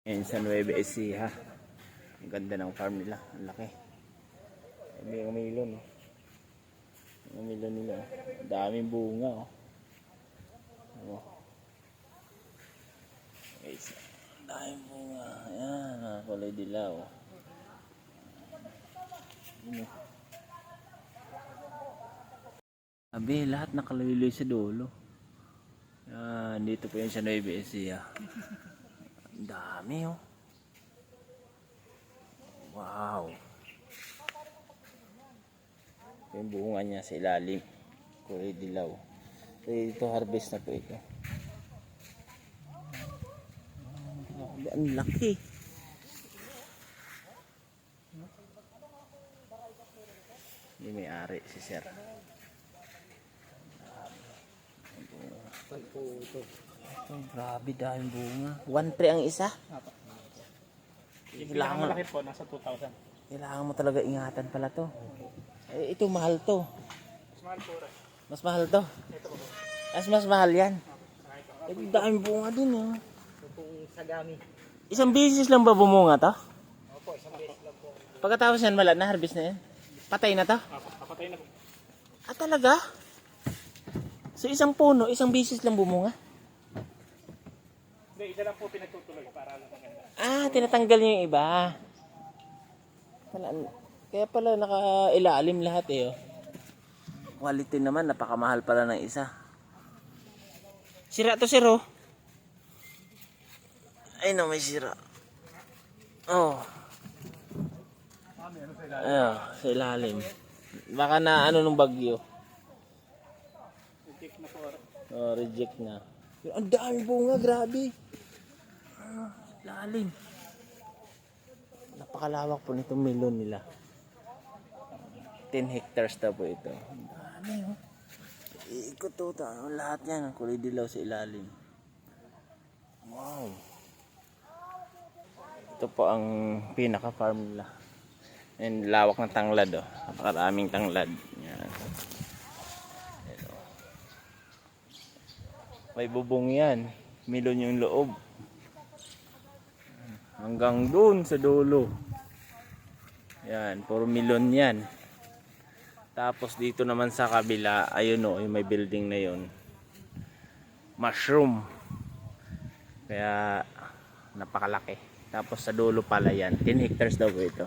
Ngayon sa Nueva Ecija. Ang ganda ng farm nila. Ang laki. May umilon. Ang umilon nila. Ang daming bunga. Oh. Guys, ang daming bunga. Ayan. Kulay dilaw. Sabi, lahat nakaluloy sa dulo. Yan, dito po yun sa Nueva Ecija. Ang dami oh. Wow. Yung bunga niya sa ilalim. Kulay dilaw. So, ito harvest na po ito. Ang laki. Hindi may ari si sir. Oh, grabe daming bunga. 1-3 ang isa. Yung pinakamalaki po, nasa 2,000. Kailangan mo talaga ingatan pala to. Eh, ito mahal to. Mas mahal po rin. Mas mahal to. Ito po. Mas mahal yan. Eh, daming bunga din oh. Ito pong sagami. Isang beses lang ba bumunga to? Opo, isang beses lang po. Pagkatapos yan, wala na, harvest na yan. Patay na to? Opo, kapatay na po. Ah, talaga? So isang puno, isang beses lang bumunga? Hindi, isa lang po pinagtutuloy para lang maganda. Ah, tinatanggal niyo yung iba. Kaya pala nakailalim lahat eh. Oh. Quality naman, napakamahal pala ng isa. Sira to sir oh. Ay no, may sira. Oh. Ayun, sa ilalim. Baka na ano nung bagyo. Reject na po. Oh, reject na. Pero ang dami bunga, grabe. Lalim. Napakalawak po nitong melon nila. 10 hectares na po ito. Ang dami oh. Iikot to. Lahat yan. Kulay dilaw sa ilalim. Wow. Ito po ang pinaka-farm nila. And lawak ng tanglad oh. Napakaraming tanglad. Yan. Ito. May bubong yan. Melon yung loob. Hanggang doon sa dulo. Yan, puro melon yan. Tapos dito naman sa kabila, ayun o, yung may building na yun. Mushroom. Kaya napakalaki. Tapos sa dulo pala yan. 10 hectares daw po ito.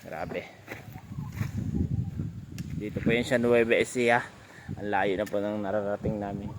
Grabe. Dito po yun sa Nueva Ecija. Ang layo na po ng nararating namin.